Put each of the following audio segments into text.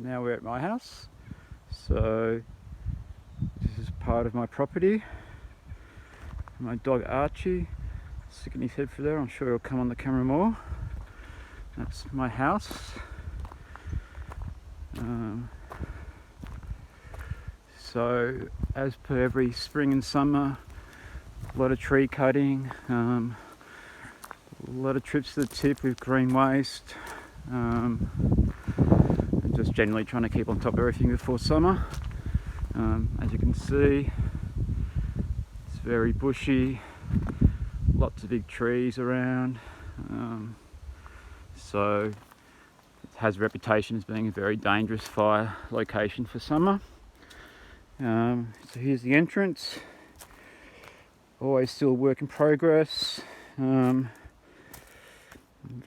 Now we're at my house. So this is part of my property. My dog Archie, sticking his head through there. I'm sure he'll come on the camera more. That's my house. So as per every spring and summer, a lot of tree cutting, a lot of trips to the tip with green waste, and just generally trying to keep on top of everything before summer. As you can see, it's very bushy, lots of big trees around, so it has a reputation as being a very dangerous fire location for summer. So here's the entrance. Always still a work in progress.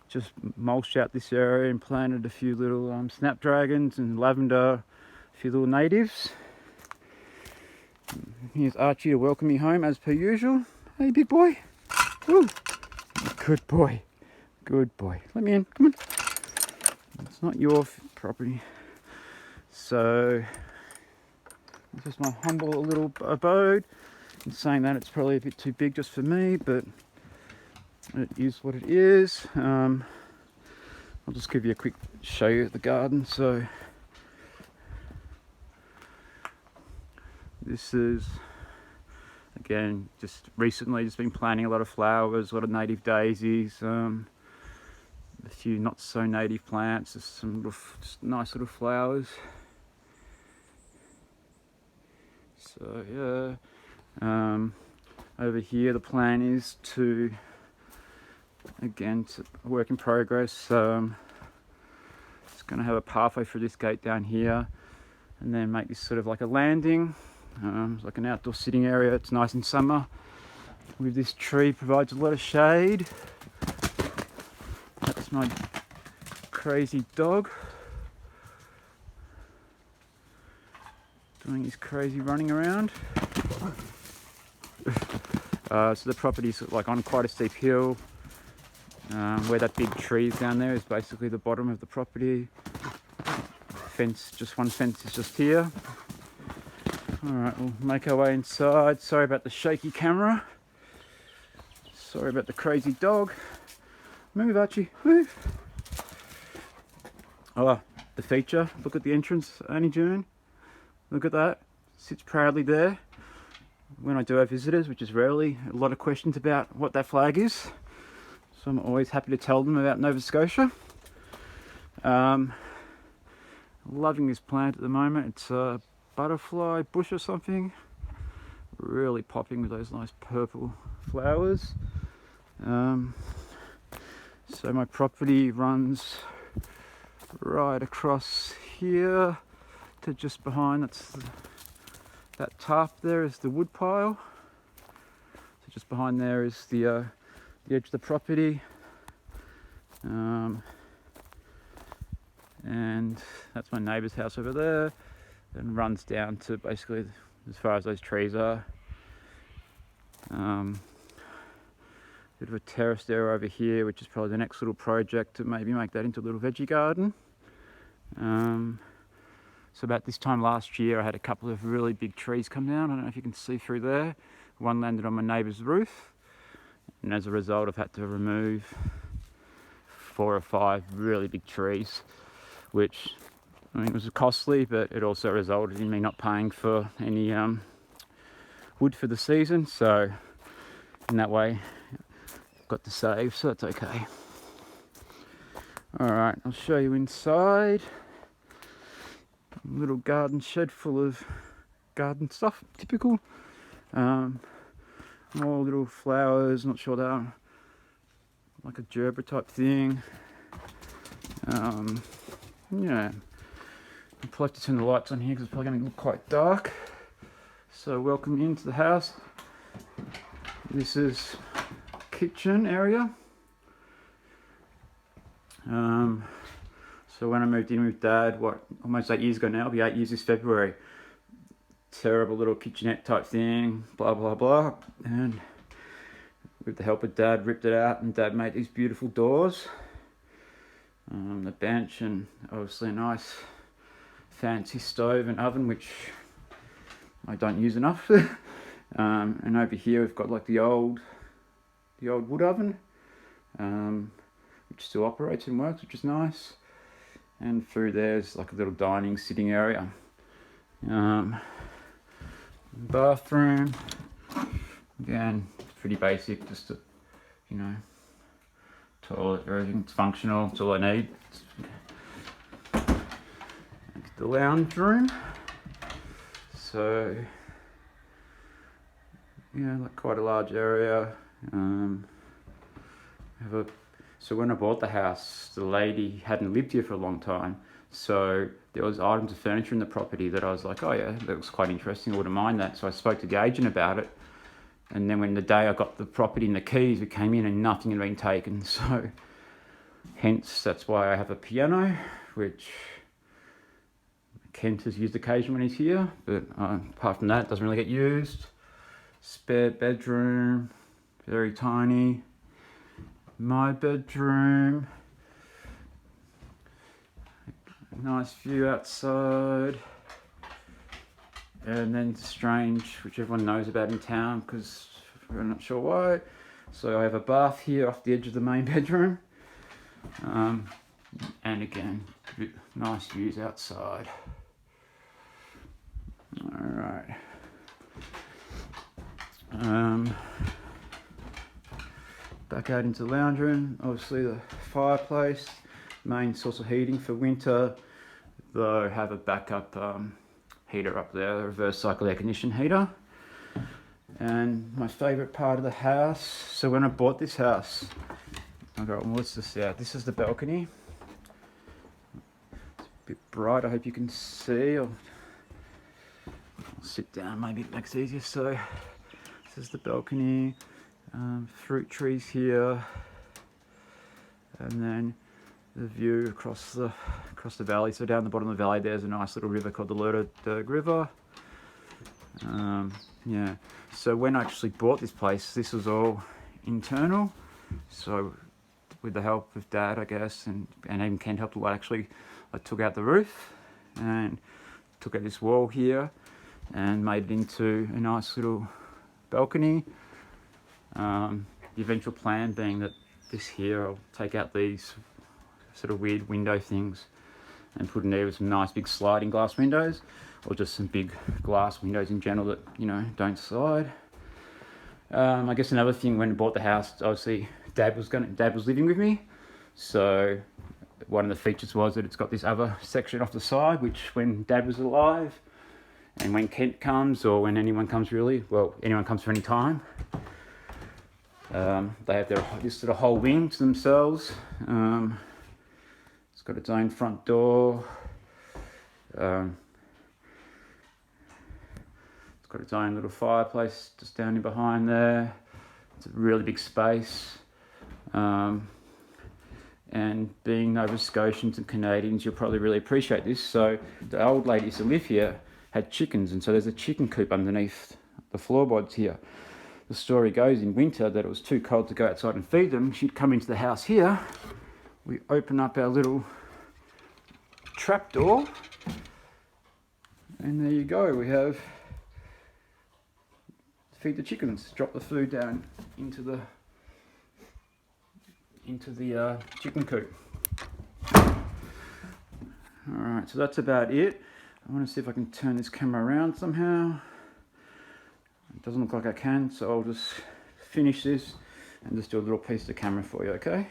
Just mulched out this area and planted a few little snapdragons and lavender, a few little natives. Here's Archie to welcome me home as per usual. Hey, big boy. Woo. Good boy. Good boy. Let me in. Come on. It's not your property. So, this is my humble little abode. In saying that, it's probably a bit too big just for me, but it is what it is. I'll just give you a quick show you of the garden. So this is, again, just recently just been planting a lot of flowers, a lot of native daisies, a few not so native plants, just some little, just nice little flowers. So yeah, over here the plan is to, again, it's a work in progress. It's going to have a pathway through this gate down here, and then make this sort of like a landing, like an outdoor sitting area. It's nice in summer. With this tree, provides a lot of shade. That's my crazy dog doing his crazy running around. So the property's like on quite a steep hill. Where that big tree is down there is basically the bottom of the property. Fence, just one fence is just here. Alright, we'll make our way inside. Sorry about the shaky camera. Sorry about the crazy dog. Move, Archie, move. Oh, the feature. Look at the entrance, Annie June. Look at that. Sits proudly there. When I do have visitors, which is rarely, a lot of questions about what that flag is. So I'm always happy to tell them about Nova Scotia. Loving this plant at the moment. It's a butterfly bush or something. Really popping with those nice purple flowers. So my property runs right across here to just behind. That tarp there is the wood pile. So just behind there is the edge of the property, and that's my neighbour's house over there, and runs down to basically as far as those trees are. Bit of a terraced area over here, which is probably the next little project to maybe make that into a little veggie garden. So about this time last year, I had a couple of really big trees come down. I don't know if you can see through there. One landed on my neighbour's roof, and as a result I've had to remove 4 or 5 really big trees, which, I mean, it was costly, but it also resulted in me not paying for any wood for the season. So in that way, I've got to save, so that's okay. Alright, I'll show you inside. Little garden shed full of garden stuff, typical. More little flowers, not sure that, like a gerber type thing. Yeah, I'll probably have to turn the lights on here because it's probably going to look quite dark. So welcome into the house. This is kitchen area. So when I moved in with Dad, almost 8 years ago now, it'll be 8 years this February. Terrible little kitchenette type thing, blah blah blah, and with the help of Dad, ripped it out, and Dad made these beautiful doors. The bench, and obviously a nice fancy stove and oven, which I don't use enough. And over here we've got like the old wood oven, which still operates and works, which is nice. And through there's like a little dining sitting area. Bathroom, again, pretty basic, just a, you know, toilet, everything's functional, it's all I need. The lounge room, so yeah, like quite a large area. So when I bought the house, the lady hadn't lived here for a long time, so there was items of furniture in the property that I was like, oh yeah, that looks quite interesting, I wouldn't mind that. So I spoke to the agent about it, and then when the day I got the property and the keys, we came in and nothing had been taken. So hence that's why I have a piano, which Kent has used occasionally when he's here, but apart from that, it doesn't really get used. Spare bedroom, very tiny. My bedroom, nice view outside. And then Strange, which everyone knows about in town because we're not sure why. So I have a bath here off the edge of the main bedroom. And again, nice views outside. Alright. Back out into the lounge room, obviously the fireplace, main source of heating for winter, though I have a backup heater up there, a reverse cycle air condition heater. And my favourite part of the house, so when I bought this house, I got, what's this out? This is the balcony. It's a bit bright, I hope you can see. I'll sit down, maybe it makes it easier. So this is the balcony, fruit trees here, and then the view across the valley. So down the bottom of the valley there's a nice little river called the Lerderderg River. Yeah, so when I actually bought this place, this was all internal. So with the help of Dad, I guess, and even Kent helped a lot, actually I took out the roof and took out this wall here and made it into a nice little balcony. The eventual plan being that this here, I'll take out these sort of weird window things and put in there with some nice big sliding glass windows, or just some big glass windows in general that, you know, don't slide. I guess another thing, when I bought the house, obviously Dad was living with me, so one of the features was that it's got this other section off the side, which when Dad was alive, and when Kent comes, or when anyone comes really, well, anyone comes for any time, they have this sort of whole wing to themselves. It's got its own front door. It's got its own little fireplace just down in behind there. It's a really big space. And being Nova Scotians and Canadians, you'll probably really appreciate this. So the old lady used to live here, had chickens, and so there's a chicken coop underneath the floorboards here. The story goes in winter that it was too cold to go outside and feed them. She'd come into the house here. We open up our little trap door, and there you go. We have feed the chickens. Drop the food down into the chicken coop. All right, so that's about it. I want to see if I can turn this camera around somehow. It doesn't look like I can, so I'll just finish this and just do a little piece of the camera for you, okay?